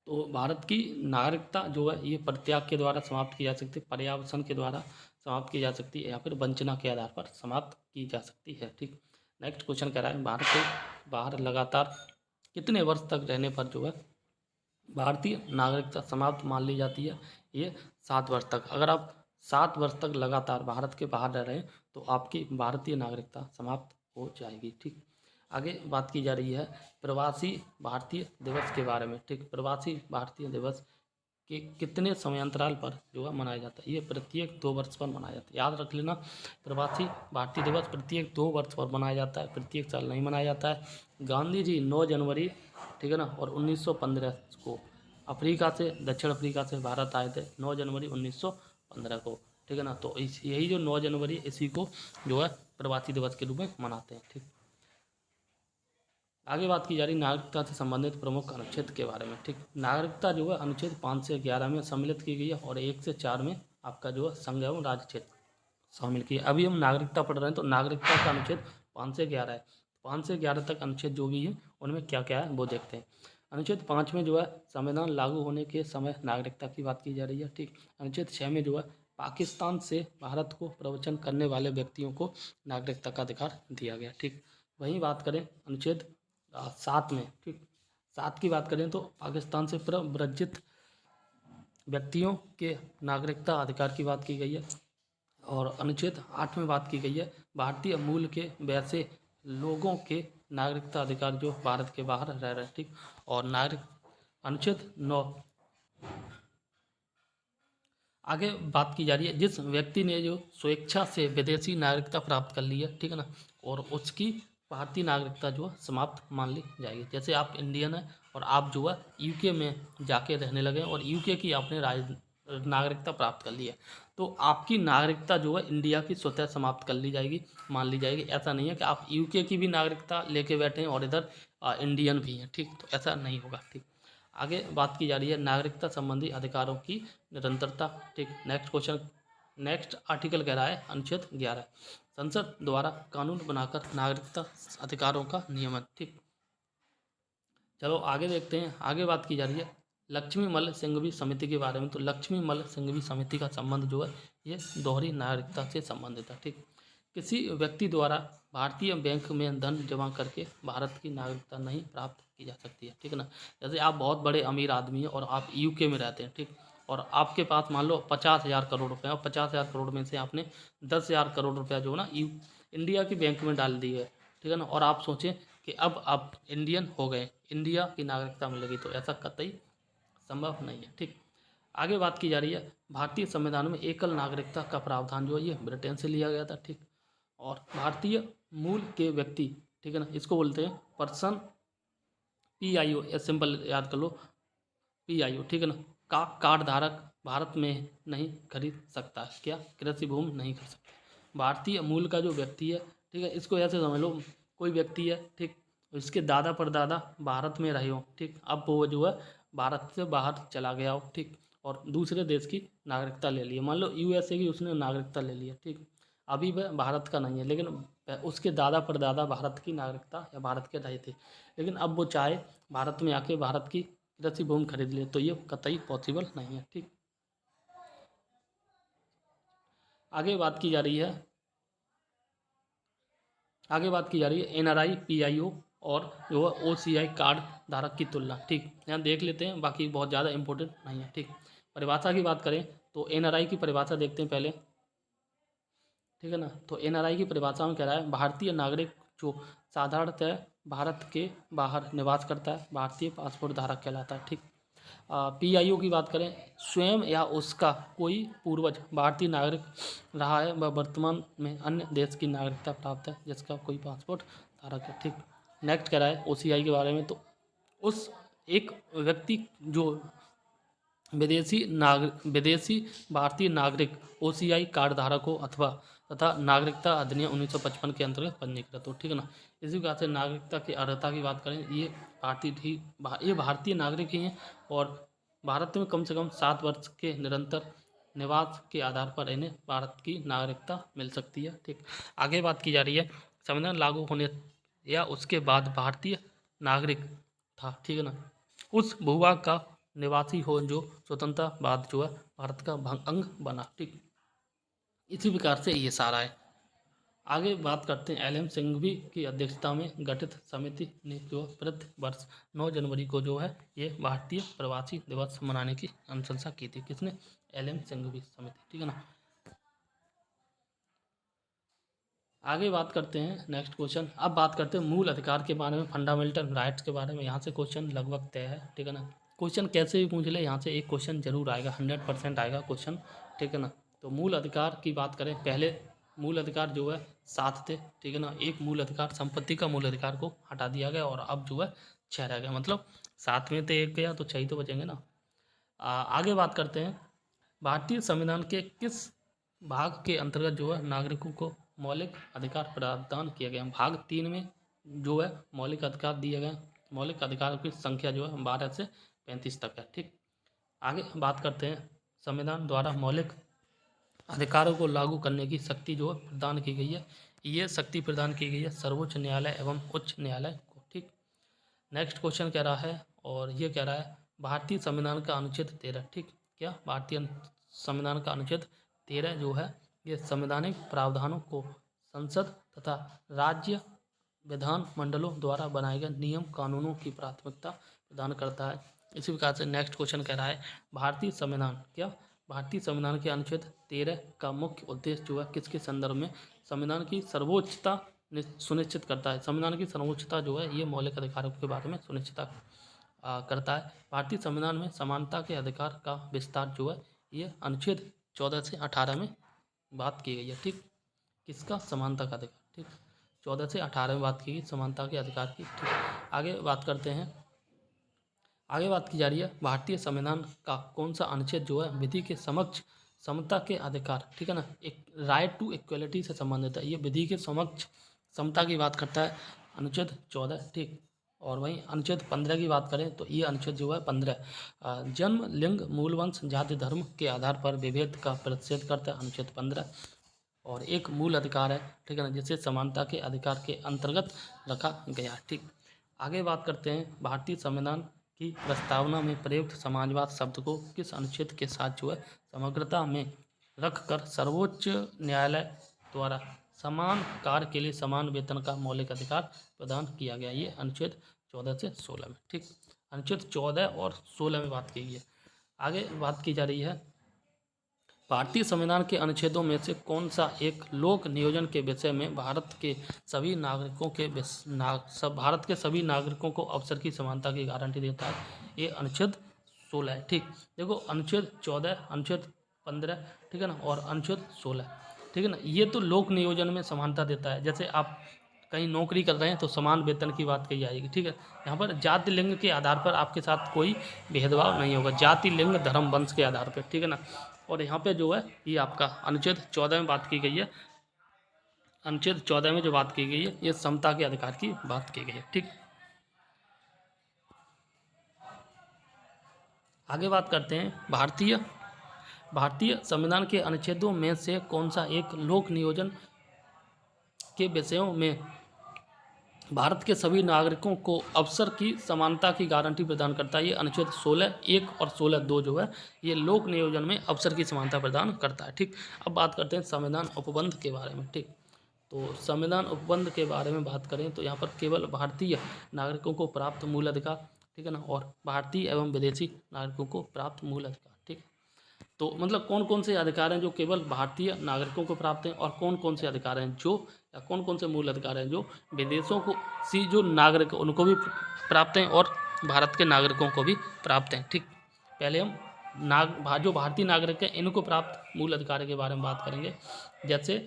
[SPEAKER 1] तो भारत की नागरिकता जो है ये परित्याग के द्वारा समाप्त की जा सकती है, पर्यावसन के द्वारा समाप्त की जा सकती है, या फिर वंचना के आधार पर समाप्त की जा सकती है। ठीक, नेक्स्ट क्वेश्चन कह रहा है भारत के बाहर लगातार कितने वर्ष तक रहने पर जो है भारतीय नागरिकता समाप्त मान ली जाती है। ये 7 वर्ष तक। अगर आप 7 वर्ष तक लगातार भारत के बाहर रह रहे हैं तो आपकी भारतीय नागरिकता समाप्त हो जाएगी। ठीक, आगे बात की जा रही है प्रवासी भारतीय दिवस के बारे में। ठीक, प्रवासी भारतीय दिवस के कितने समयांतराल पर जो है मनाया जाता है। ये प्रत्येक 2 वर्ष पर मनाया जाता है। याद रख लेना, प्रवासी भारतीय दिवस प्रत्येक 2 वर्ष पर मनाया जाता है, प्रत्येक साल नहीं मनाया जाता है। गांधी जी 9 जनवरी, ठीक है ना, और 1915 को अफ्रीका से, दक्षिण अफ्रीका से भारत आए थे 9 जनवरी 1915 को। ठीक है ना, तो यही जो 9 जनवरी इसी को जो है प्रवासी दिवस के रूप में मनाते हैं। ठीक, आगे बात की जा रही नागरिकता से संबंधित प्रमुख अनुच्छेद के बारे में। ठीक, नागरिकता जो है अनुच्छेद 5 से 11 में सम्मिलित की गई है, और 1 से 4 में आपका जो है संघ एवं राज्य क्षेत्र शामिल किया। अभी हम नागरिकता पढ़ रहे हैं तो नागरिकता का अनुच्छेद 5 से 11 है। 5 से 11 तक अनुच्छेद जो भी है उनमें क्या क्या है वो देखते हैं। अनुच्छेद 5 में जो है संविधान लागू होने के समय नागरिकता की बात की जा रही है। ठीक, अनुच्छेद 6 में जो है पाकिस्तान से भारत को प्रवचन करने वाले व्यक्तियों को नागरिकता का अधिकार दिया गया। ठीक, वहीं बात करें अनुच्छेद 7 में। ठीक, 7 की बात करें तो पाकिस्तान से प्रव्रजित व्यक्तियों के नागरिकता अधिकार की बात की गई है। और अनुच्छेद 8 में बात की गई है भारतीय मूल के वैसे लोगों के नागरिकता अधिकार जो भारत के बाहर रह रहे हैं। ठीक, और नागरिक अनुच्छेद 9 आगे बात की जा रही है, जिस व्यक्ति ने जो स्वेच्छा से विदेशी नागरिकता प्राप्त कर ली है, ठीक है ना, और उसकी भारतीय नागरिकता जो है समाप्त मान ली जाएगी। जैसे आप इंडियन है और आप जो है यूके में जाके रहने लगे और यूके की आपने नागरिकता प्राप्त कर ली है, तो आपकी नागरिकता जो है इंडिया की स्वतः समाप्त कर ली जाएगी, मान ली जाएगी। ऐसा नहीं है कि आप यूके की भी नागरिकता लेके बैठे हैं और इधर इंडियन भी हैं, ठीक, तो ऐसा नहीं होगा, ठीक। आगे बात की जा रही है नागरिकता संबंधी अधिकारों की निरंतरता, ठीक। नेक्स्ट क्वेश्चन, नेक्स्ट आर्टिकल कह रहा है अनुच्छेद 11, संसद द्वारा कानून बनाकर नागरिकता अधिकारों का नियमन, ठीक। चलो आगे देखते हैं। आगे बात की जा रही है लक्ष्मी मल्ल सिंघवी समिति के बारे में। तो लक्ष्मी मल्ल सिंघवी समिति का संबंध जो है ये दोहरी नागरिकता से संबंधित है, ठीक। किसी व्यक्ति द्वारा भारतीय बैंक में धन जमा करके भारत की नागरिकता नहीं प्राप्त की जा सकती है, ठीक है ना। जैसे आप बहुत बड़े अमीर आदमी हैं और आप यूके में रहते हैं, ठीक, और आपके पास मान लो 50,000 करोड़ रुपए और 50,000 करोड़ में से आपने 10,000 करोड़ रुपया जो है ना इंडिया की बैंक में डाल दी है, ठीक है ना, और आप सोचें कि अब आप इंडियन हो गए, इंडिया की नागरिकता मिलेगी, तो ऐसा कतई संभव नहीं है, ठीक। आगे बात की जा रही है भारतीय संविधान में एकल नागरिकता का प्रावधान जो है ये ब्रिटेन से लिया गया था, ठीक। और भारतीय मूल के व्यक्ति, ठीक है ना, इसको बोलते हैं पर्सन, PIO, या सिंपल याद कर लो PIO, ठीक है ना, का कार्ड धारक भारत में नहीं खरीद सकता, क्या कृषि भूमि नहीं खरीद सकता। भारतीय मूल का जो व्यक्ति है, ठीक है, इसको ऐसे समझ लो कोई व्यक्ति है, ठीक, इसके दादा परदादा भारत में रहे हो, ठीक, अब वो जो है भारत से बाहर चला गया हो, ठीक, और दूसरे देश की नागरिकता ले ली है, मान लो USA की उसने नागरिकता ले ली है, ठीक। अभी वह भारत का नहीं है, लेकिन उसके दादा परदादा भारत की नागरिकता या भारत के रहे थे, लेकिन अब वो चाहे भारत में आके भारत की कृषि भूमि खरीद ले, तो ये कतई पॉसिबल नहीं है, ठीक। आगे बात की जा रही है, आगे बात की जा रही है NRI PIO और जो है OCI कार्ड धारक की तुलना, ठीक। यहाँ देख लेते हैं, बाकी बहुत ज़्यादा इंपॉर्टेंट नहीं है, ठीक। परिभाषा की बात करें तो NRI की परिभाषा देखते हैं पहले, ठीक है ना। तो NRI की परिभाषा में कह रहा है भारतीय नागरिक जो साधारणतः भारत के बाहर निवास करता है, भारतीय पासपोर्ट धारक कहलाता है, ठीक। PIO की बात करें, स्वयं या उसका कोई पूर्वज भारतीय नागरिक रहा है, वह वर्तमान में अन्य देश की नागरिकता प्राप्त है जिसका कोई पासपोर्ट धारक है, ठीक। नेक्स्ट कह रहा है OCI के बारे में, तो उस एक व्यक्ति जो विदेशी भारतीय नागरिक OCI कार्ड धारक हो अथवा तथा नागरिकता अधिनियम 1955 के अंतर्गत पंजीकृत हो, ठीक है ना। इसी प्रकार से नागरिकता की अर्हता की बात करें, ये भारतीय नागरिक ही हैं और भारत में कम से कम 7 वर्ष के निरंतर निवास के आधार पर इन्हें भारत की नागरिकता मिल सकती है, ठीक। आगे बात की जा रही है संविधान लागू होने या उसके बाद भारतीय नागरिक था, ठीक है ना, उस भूभाग का निवासी हो जो स्वतंत्रता बाद जो है भारत का अंग बना, ठीक। इसी प्रकार से ये सारा है। आगे बात करते हैं LM सिंघवी की अध्यक्षता में गठित समिति ने जो प्रति वर्ष 9 जनवरी को जो है ये भारतीय प्रवासी दिवस मनाने की अनुशंसा की थी। किसने? LM सिंघवी समिति, ठीक है ना। आगे बात करते हैं नेक्स्ट क्वेश्चन। अब बात करते हैं मूल अधिकार के बारे में, फंडामेंटल राइट्स के बारे में। यहाँ से क्वेश्चन लगभग तय है, ठीक है ना। क्वेश्चन कैसे भी पूछ ले, यहाँ से एक क्वेश्चन जरूर आएगा, 100% आएगा क्वेश्चन, ठीक है ना। तो मूल अधिकार की बात करें, पहले मूल अधिकार जो है 7 थे, ठीक है ना। एक मूल अधिकार संपत्ति का मूल अधिकार को हटा दिया गया और अब जो है 6 रह गया, मतलब 7 में तो 1 गया तो 6 ही तो बचेंगे ना। आगे बात करते हैं भारतीय संविधान के किस भाग के अंतर्गत जो है नागरिकों को मौलिक अधिकार प्रदान किया गया। भाग 3 में जो है मौलिक अधिकार दिए गए। मौलिक अधिकारों की संख्या जो है 12 से 35 तक है, ठीक। आगे बात करते हैं संविधान द्वारा मौलिक अधिकारों को लागू करने की शक्ति जो है प्रदान की गई है। ये शक्ति प्रदान की गई है सर्वोच्च न्यायालय एवं उच्च न्यायालय को, ठीक। नेक्स्ट क्वेश्चन कह रहा है, और ये कह रहा है भारतीय संविधान का अनुच्छेद 13, ठीक। क्या? भारतीय संविधान का अनुच्छेद 13 जो है ये संवैधानिक प्रावधानों को संसद तथा राज्य विधान मंडलों द्वारा बनाए गए नियम कानूनों की प्राथमिकता प्रदान करता है। इसी प्रकार से नेक्स्ट क्वेश्चन कह रहा है भारतीय संविधान, क्या भारतीय संविधान के अनुच्छेद 13 का मुख्य उद्देश्य जो है किसके संदर्भ में संविधान की सर्वोच्चता सुनिश्चित करता है। संविधान की सर्वोच्चता जो है ये मौलिक अधिकारों के बारे में सुनिश्चित करता है। भारतीय संविधान में समानता के अधिकार का विस्तार जो है ये अनुच्छेद 14 से 18 में बात की गई है। ठीक, किसका? समानता का अधिकार। ठीक, 14 से 18 में बात की गई समानता के अधिकार की। ठीक, आगे बात करते हैं। आगे बात की जा रही है भारतीय संविधान का कौन सा अनुच्छेद जो है विधि के समक्ष समता के अधिकार, ठीक है ना, एक राइट टू इक्वलिटी से संबंधित है। ये विधि के समक्ष समता की बात करता है, अनुच्छेद 14। ठीक, और वहीं अनुच्छेद 15 की बात करें तो ये अनुच्छेद जो है 15 जन्म, लिंग, मूल वंश, जाति, धर्म के आधार पर विभेद का प्रतिषेध करता है, अनुच्छेद 15। और एक मूल अधिकार है, ठीक है ना, जिसे समानता के अधिकार के अंतर्गत रखा गया है। ठीक, आगे बात करते हैं भारतीय संविधान की प्रस्तावना में प्रयुक्त समाजवाद शब्द को किस अनुच्छेद के साथ जो है समग्रता में रखकर सर्वोच्च न्यायालय द्वारा समान कार्य के लिए समान वेतन का मौलिक अधिकार प्रदान किया गया। ये अनुच्छेद 14 से 16 में। ठीक, अनुच्छेद 14 और 16 में बात की गई है। आगे बात की जा रही है भारतीय संविधान के अनुच्छेदों में से कौन सा एक लोक नियोजन के विषय में भारत के सभी नागरिकों को अवसर की समानता की गारंटी देता है? ये अनुच्छेद 16 है। ठीक, देखो अनुच्छेद 14, अनुच्छेद 15, ठीक है ना, और अनुच्छेद 16, ठीक है ना, ये तो लोक नियोजन में समानता देता है। जैसे आप कहीं नौकरी कर रहे हैं तो समान वेतन की बात कही जाएगी। ठीक है, यहाँ पर जाति लिंग के आधार पर आपके साथ कोई भेदभाव नहीं होगा, जाति लिंग धर्म वंश के आधार पर, ठीक है ना। और यहाँ पे जो है ये आपका अनुच्छेद 14 में बात की गई है, अनुच्छेद 14 में जो बात की गई है ये समता के अधिकार की बात की गई है। ठीक, आगे बात करते हैं भारतीय संविधान के अनुच्छेदों में से कौन सा एक लोक नियोजन के विषयों में भारत के सभी नागरिकों को अवसर की समानता की गारंटी प्रदान करता है? ये अनुच्छेद 16(1) और 16(2) जो है ये लोक नियोजन में अवसर की समानता प्रदान करता है। ठीक, अब बात करते हैं संविधान उपबंध के बारे में। ठीक, तो संविधान उपबंध के बारे में बात करें तो यहाँ पर केवल भारतीय नागरिकों को प्राप्त मूल अधिकार, ठीक है ना, और भारतीय एवं विदेशी नागरिकों को प्राप्त मूल अधिकार। ठीक, तो मतलब कौन कौन से अधिकार हैं जो केवल भारतीय नागरिकों को प्राप्त हैं और कौन कौन से अधिकार हैं जो या कौन कौन से मूल अधिकार हैं जो विदेशों को सी जो नागरिक उनको भी प्राप्त हैं और भारत के नागरिकों को भी प्राप्त हैं। ठीक, पहले हम जो भारतीय नागरिक हैं इनको प्राप्त मूल अधिकार के बारे में बात करेंगे। जैसे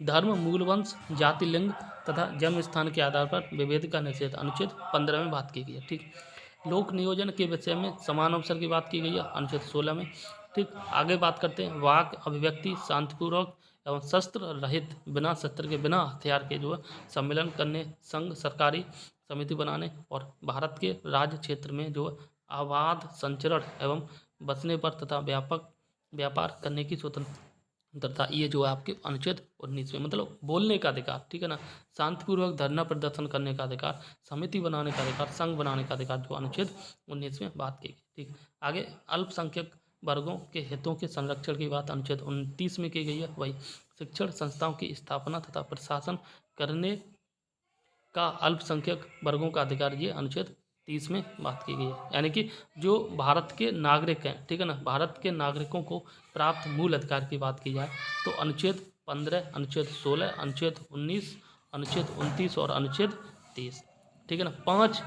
[SPEAKER 1] धर्म, मूल वंश, जाति, लिंग तथा जन्म स्थान के आधार पर विभेद का निषेध, अनुच्छेद 15 में बात की गई है। ठीक, लोक नियोजन के विषय में समान अवसर की बात की गई है, अनुच्छेद 16 में। ठीक, आगे बात करते हैं वाक अभिव्यक्ति शांतिपूर्वक एवं शस्त्र रहित बिना शस्त्र के बिना हथियार के जो है सम्मेलन करने, संघ सरकारी समिति बनाने और भारत के राज्य क्षेत्र में जो अबाध संचरण एवं बसने पर तथा व्यापार करने की स्वतंत्रता, ये जो है आपके अनुच्छेद 19 में, मतलब बोलने का अधिकार, ठीक है ना, शांतिपूर्वक धरना प्रदर्शन करने का अधिकार, समिति बनाने का अधिकार, संघ बनाने का अधिकार, जो अनुच्छेद 19 में बात की गई। ठीक, आगे अल्पसंख्यक वर्गों के हितों के संरक्षण की बात अनुच्छेद 29 में की गई है। वही शिक्षण संस्थाओं की स्थापना तथा प्रशासन करने का अल्पसंख्यक वर्गों का अधिकार, ये अनुच्छेद 30 में बात की गई है। यानी कि जो भारत के नागरिक हैं, ठीक है ना, भारत के नागरिकों को प्राप्त मूल अधिकार की बात की जाए तो अनुच्छेद 15, अनुच्छेद 16, अनुच्छेद 19, अनुच्छेद 29 और अनुच्छेद 30, ठीक है ना, 5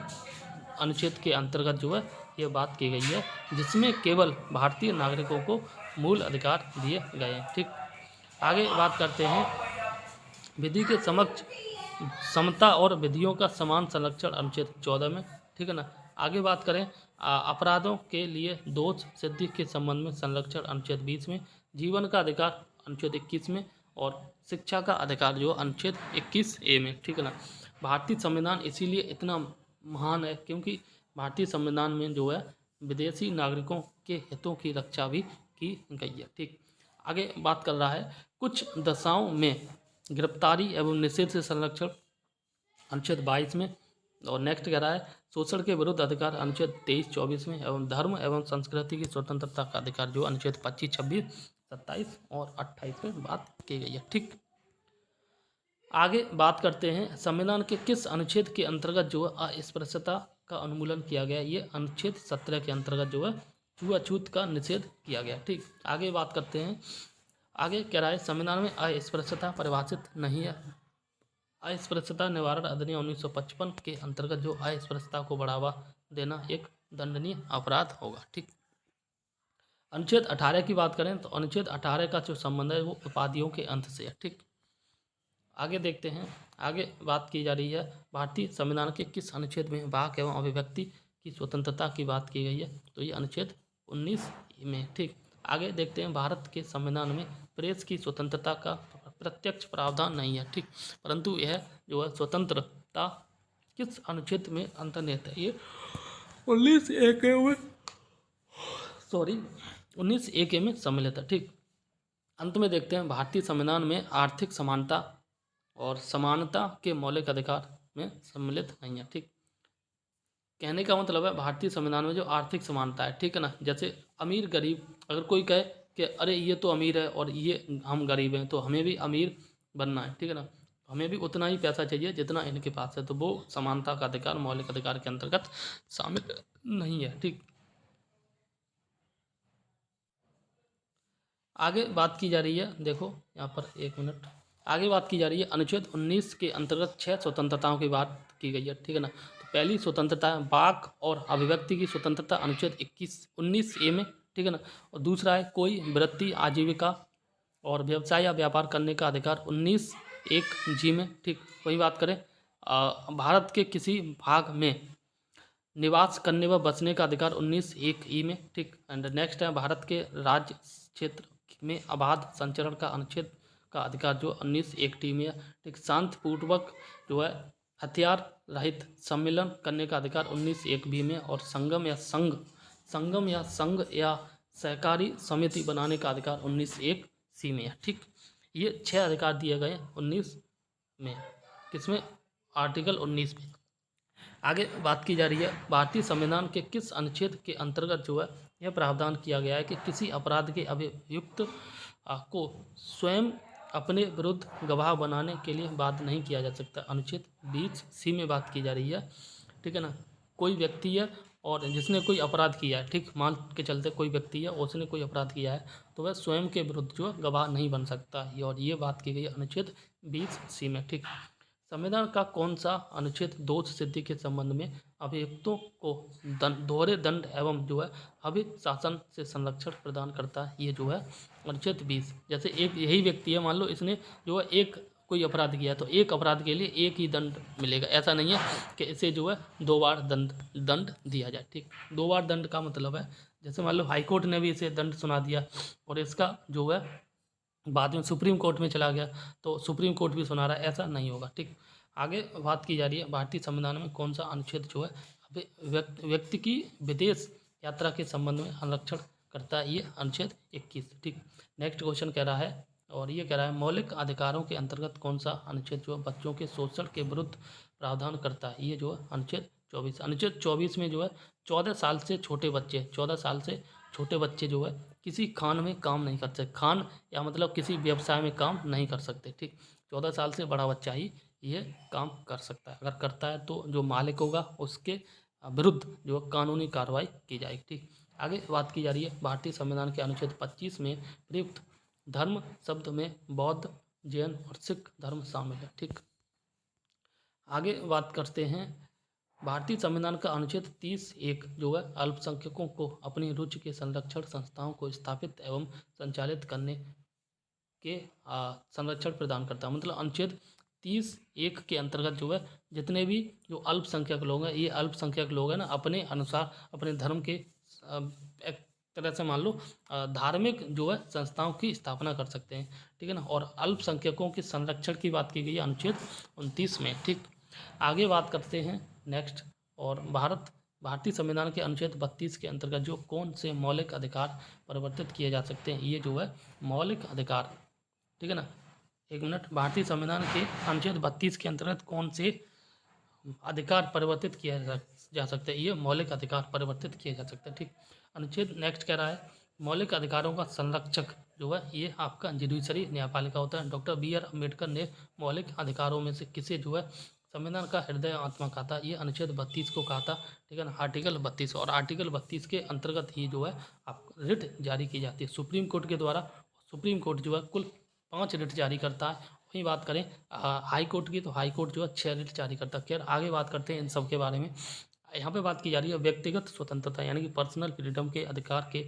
[SPEAKER 1] अनुच्छेद के अंतर्गत जो है ये बात की गई है जिसमें केवल भारतीय नागरिकों को मूल अधिकार दिए गए हैं। ठीक, आगे बात करते हैं विधि के समक्ष समता और विधियों का समान संरक्षण, अनुच्छेद 14 में, ठीक है ना। आगे बात करें अपराधों के लिए दोष सिद्धि के संबंध में संरक्षण, अनुच्छेद 20 में, जीवन का अधिकार अनुच्छेद 21 में और शिक्षा का अधिकार जो अनुच्छेद 21A में, ठीक है ना। भारतीय संविधान इसीलिए इतना महान है क्योंकि भारतीय संविधान में जो है विदेशी नागरिकों के हितों की रक्षा भी की गई है। ठीक, आगे बात कर रहा है कुछ दशाओं में गिरफ्तारी एवं निषेध से संरक्षण, अनुच्छेद 22 में। और नेक्स्ट कह रहा है शोषण के विरुद्ध अधिकार, अनुच्छेद 23-24 में, एवं धर्म एवं संस्कृति की स्वतंत्रता का अधिकार जो अनुच्छेद 25, 26, 27 और 28 में बात की गई है। ठीक, आगे बात करते हैं संविधान के किस अनुच्छेद के अंतर्गत जो है अस्पृश्यता का उन्मूलन किया गया। ये अनुच्छेद 17 के अंतर्गत जो है छुआछूत का निषेध किया गया। ठीक, आगे बात करते हैं, आगे कह रहा है संविधान में अस्पृश्यता परिभाषित नहीं है। अस्पृश्यता निवारण अधिनियम 1955 के अंतर्गत जो अस्पृश्यता को बढ़ावा देना एक दंडनीय अपराध होगा। ठीक, अनुच्छेद 18 की बात करें तो अनुच्छेद 18 का जो संबंध है वो उपाधियों के अंत से है। ठीक, आगे देखते हैं। आगे बात की जा रही है भारतीय संविधान के किस अनुच्छेद में वाक एवं अभिव्यक्ति की स्वतंत्रता की बात की गई है, तो ये अनुच्छेद 19 में। ठीक, आगे देखते हैं भारत के संविधान में प्रेस की स्वतंत्रता का प्रत्यक्ष प्रावधान नहीं है। ठीक, परंतु यह जो है स्वतंत्रता किस अनुच्छेद में अंतर्निहित है, ये 19 में 19 में सम्मिलित है। ठीक, अंत में देखते हैं भारतीय संविधान में आर्थिक समानता और समानता के मौलिक अधिकार में सम्मिलित नहीं है। ठीक, कहने का मतलब है भारतीय संविधान में जो आर्थिक समानता है, ठीक है ना, जैसे अमीर गरीब, अगर कोई कहे कि अरे ये तो अमीर है और ये हम गरीब हैं तो हमें भी अमीर बनना है, ठीक है ना, हमें भी उतना ही पैसा चाहिए जितना इनके पास है, तो वो समानता का अधिकार मौलिक अधिकार के अंतर्गत शामिल नहीं है। ठीक, आगे बात की जा रही है, देखो यहाँ पर एक मिनट, आगे बात की जा रही है अनुच्छेद 19 के अंतर्गत 6 स्वतंत्रताओं की बात की गई है। ठीक है ना, तो पहली स्वतंत्रता है वाक और अभिव्यक्ति की स्वतंत्रता अनुच्छेद 19 में। ठीक है ना, और दूसरा है कोई वृत्ति आजीविका और व्यवसाय या व्यापार करने का अधिकार 19(1) में। ठीक, वही बात करें भारत के किसी भाग में निवास करने व बसने का अधिकार 19(1) में। ठीक, एंड नेक्स्ट है भारत के राज्य क्षेत्र में अबाध संचरण का अनुच्छेद का अधिकार जो 19(1) में है। ठीक, शांतिपूर्वक जो है हथियार रहित सम्मेलन करने का अधिकार 19(1) में, और संगम या संघ या सहकारी समिति बनाने का अधिकार 19(1) में है। ठीक, ये 6 अधिकार दिए गए 19 में, किसमें, आर्टिकल 19 में। आगे बात की जा रही है भारतीय संविधान के किस अनुच्छेद के अंतर्गत जो है यह प्रावधान किया गया है कि किसी अपराध के अभियुक्त को स्वयं अपने विरुद्ध गवाह बनाने के लिए बाध्य नहीं किया जा सकता। अनुच्छेद 20(c) में बात की जा रही है। ठीक है ना, कोई व्यक्ति है और जिसने कोई अपराध किया है, ठीक, मान के चलते कोई व्यक्ति है उसने कोई अपराध किया है तो वह स्वयं के विरुद्ध जो है गवाह नहीं बन सकता, और ये बात की गई है अनुच्छेद 20(c) में। ठीक, संविधान का कौन सा अनुच्छेद दोष सिद्धि के संबंध में अभियुक्तों को दोहरे दंड एवं जो है अभिशासन से संरक्षण प्रदान करता है, ये जो है अनुच्छेद 20। जैसे एक यही व्यक्ति है, मान लो इसने जो है एक कोई अपराध किया है तो एक अपराध के लिए एक ही दंड मिलेगा, ऐसा नहीं है कि इसे जो है 2 बार दंड दिया जाए। ठीक, 2 बार दंड का मतलब है जैसे मान लो हाईकोर्ट ने भी इसे दंड सुना दिया और इसका जो है बाद में सुप्रीम कोर्ट में चला गया तो सुप्रीम कोर्ट भी सुना रहा है, ऐसा नहीं होगा। ठीक, आगे बात की जा रही है भारतीय संविधान में कौन सा अनुच्छेद जो है व्यक्ति की विदेश यात्रा के संबंध में संरक्षण करता है, ये अनुच्छेद 21। ठीक, नेक्स्ट क्वेश्चन कह रहा है, और ये कह रहा है मौलिक अधिकारों के अंतर्गत कौन सा अनुच्छेद जो है बच्चों के शोषण के विरुद्ध प्रावधान करता है, ये जो है अनुच्छेद 24। अनुच्छेद 24 में जो है 14 साल से छोटे बच्चे जो है किसी खान में काम नहीं कर सकते, खान या मतलब किसी व्यवसाय में काम नहीं कर सकते। ठीक, 14 साल से बड़ा बच्चा ही ये काम कर सकता है, अगर करता है तो जो मालिक होगा उसके विरुद्ध जो कानूनी कार्रवाई की जाएगी। ठीक, आगे बात की जा रही है भारतीय संविधान के अनुच्छेद 25 में प्रयुक्त धर्म शब्द में बौद्ध, जैन और सिख धर्म शामिल है। ठीक, आगे बात करते हैं भारतीय संविधान का अनुच्छेद 30(1) जो है अल्पसंख्यकों को अपनी रुचि के संरक्षण संस्थाओं को स्थापित एवं संचालित करने के संरक्षण प्रदान करता है। मतलब अनुच्छेद 30(1) के अंतर्गत जो है जितने भी जो अल्पसंख्यक लोग हैं, ये अल्पसंख्यक लोग हैं ना, अपने अनुसार अपने धर्म के एक तरह से मान लो धार्मिक जो है संस्थाओं की स्थापना कर सकते हैं। ठीक है ना, और अल्पसंख्यकों के संरक्षण की बात की गई है अनुच्छेद 29 में। ठीक, आगे बात करते हैं नेक्स्ट, और भारतीय संविधान के अनुच्छेद 32 के अंतर्गत जो कौन से मौलिक अधिकार परिवर्तित किए जा सकते हैं, ये जो है मौलिक अधिकार, ठीक है ना, एक मिनट, भारतीय संविधान के अनुच्छेद 32 के अंतर्गत कौन से अधिकार परिवर्तित किया जा सकता है, ये मौलिक अधिकार परिवर्तित किए जा सकते हैं। ठीक, अनुच्छेद नेक्स्ट कह रहा है मौलिक अधिकारों का संरक्षक जो है ये आपका जुडिशरी न्यायपालिका होता है। डॉक्टर बी आर अम्बेडकर ने मौलिक अधिकारों में से किसे जो है संविधान का हृदय आत्मा कहा था, ये अनुच्छेद 32 को कहा था। ठीक है ना, आर्टिकल 32, और आर्टिकल 32 के अंतर्गत ही जो है आप रिट जारी की जाती है सुप्रीम कोर्ट के द्वारा। सुप्रीम कोर्ट जो है कुल 5 रिट जारी करता है। वहीं बात करें हाई कोर्ट की, तो हाई कोर्ट जो है 6 रिट जारी करता है। खैर आगे बात करते हैं इन सब के बारे में। यहाँ पे बात की जा रही है व्यक्तिगत स्वतंत्रता यानी कि पर्सनल फ्रीडम के अधिकार के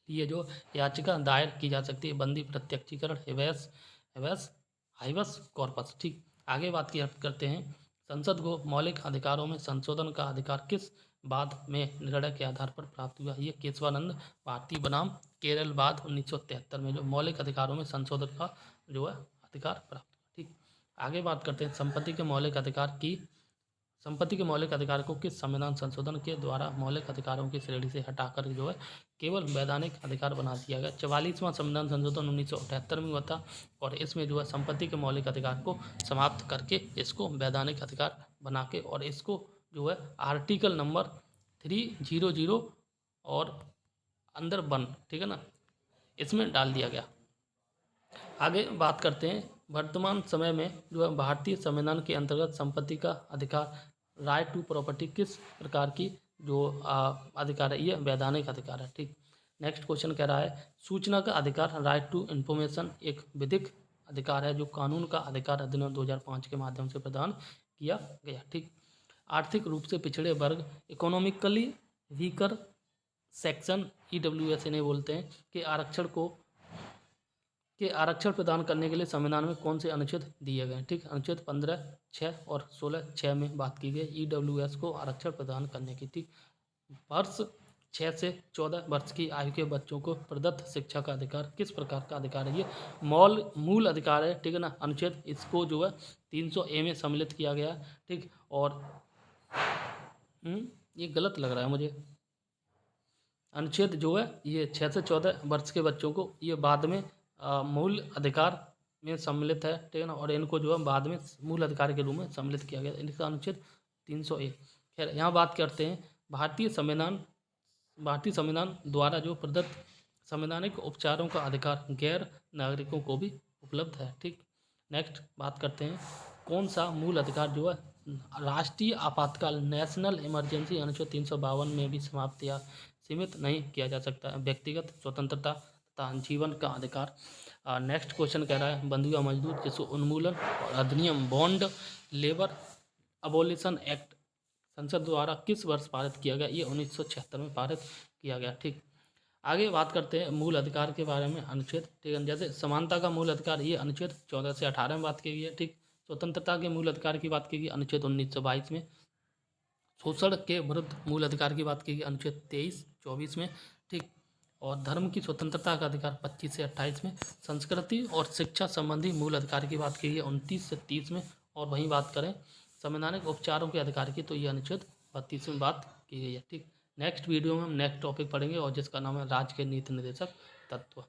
[SPEAKER 1] लिए जो याचिका दायर की जा सकती है, बंदी प्रत्यक्षीकरण, हेबेस हेबेस हाइबस कॉर्पस। ठीक, आगे बात की करते हैं, संसद को मौलिक अधिकारों में संशोधन का अधिकार किस बाद में निर्णय के आधार पर प्राप्त हुआ? ये केशवानंद भारती बनाम केरल बाद 1973 में जो मौलिक अधिकारों में संशोधन का जो है अधिकार प्राप्त हुआ। ठीक, आगे बात करते हैं, संपत्ति के मौलिक अधिकार को किस संविधान संशोधन के द्वारा मौलिक अधिकारों की श्रेणी से हटाकर जो है केवल वैधानिक अधिकार बना दिया गया? 44वां संविधान संशोधन 1978 में हुआ था, और इसमें जो है संपत्ति के मौलिक अधिकार को समाप्त करके इसको वैधानिक अधिकार बना के और इसको जो है आर्टिकल नंबर 300 और अंदर 1, ठीक है ना, इसमें डाल दिया गया। आगे बात करते हैं, वर्तमान समय में जो है भारतीय संविधान के अंतर्गत संपत्ति का अधिकार, राइट टू प्रॉपर्टी, किस प्रकार की जो अधिकार है? ये वैधानिक अधिकार है। ठीक, नेक्स्ट क्वेश्चन कह रहा है, सूचना का अधिकार, राइट टू इन्फॉर्मेशन, एक विधिक अधिकार है जो कानून का अधिकार अधिनियम 2005 के माध्यम से प्रदान किया गया। ठीक, आर्थिक रूप से पिछड़े वर्ग, इकोनॉमिकली वीकर सेक्शन, EWS इन्हें बोलते हैं, के आरक्षण प्रदान करने के लिए संविधान में कौन से अनुच्छेद दिए गए? ठीक, अनुच्छेद 15, 6 और 16, 6 में बात की गई EWS को आरक्षण प्रदान करने की। ठीक, वर्ष 6 से 14 वर्ष की आयु के बच्चों को प्रदत्त शिक्षा का अधिकार किस प्रकार का अधिकार है? ये मूल अधिकार है, ठीक है ना। अनुच्छेद इसको जो है 300A में सम्मिलित किया गया। ठीक, और ये गलत लग रहा है मुझे, अनुच्छेद जो है ये 6 से 14 वर्ष के बच्चों को ये बाद में मूल अधिकार में सम्मिलित है, ठीक है ना, और इनको जो है बाद में मूल अधिकार के रूप में सम्मिलित किया गया, इनका अनुच्छेद 301। खैर, यहाँ बात करते हैं, भारतीय संविधान द्वारा जो प्रदत्त संवैधानिक उपचारों का अधिकार गैर नागरिकों को भी उपलब्ध है। ठीक, नेक्स्ट बात करते हैं, कौन सा मूल अधिकार जो है राष्ट्रीय आपातकाल, नेशनल इमरजेंसी, अनुच्छेद 352 में भी समाप्त या सीमित नहीं किया जा सकता है? व्यक्तिगत स्वतंत्रता तथा जीवन का अधिकार। नेक्स्ट क्वेश्चन कह रहा है, बंधुआ मजदूर जिसको उन्मूलन और अधिनियम बॉन्ड लेबर अबोलिशन एक्ट संसद द्वारा किस वर्ष पारित किया गया? ये 1976 में पारित किया गया। ठीक, आगे बात करते हैं मूल अधिकार के बारे में, अनुच्छेद, ठीक है, जैसे समानता का मूल अधिकार, ये अनुच्छेद 14 से 18 में बात की गई है। ठीक, स्वतंत्रता के मूल अधिकार की बात की गई अनुच्छेद 1922 में, शोषण के विरुद्ध मूल अधिकार की बात की गई अनुच्छेद 23-24 में। ठीक, और धर्म की स्वतंत्रता का अधिकार 25 से 28 में, संस्कृति और शिक्षा संबंधी मूल अधिकार की बात की गई 29 से 30 में, और वहीं बात करें संवैधानिक उपचारों के अधिकार की तो ये अनुच्छेद 32 में बात की गई है। ठीक, नेक्स्ट वीडियो में हम नेक्स्ट टॉपिक पढ़ेंगे और जिसका नाम है राज्य के नीति निर्देशक तत्व।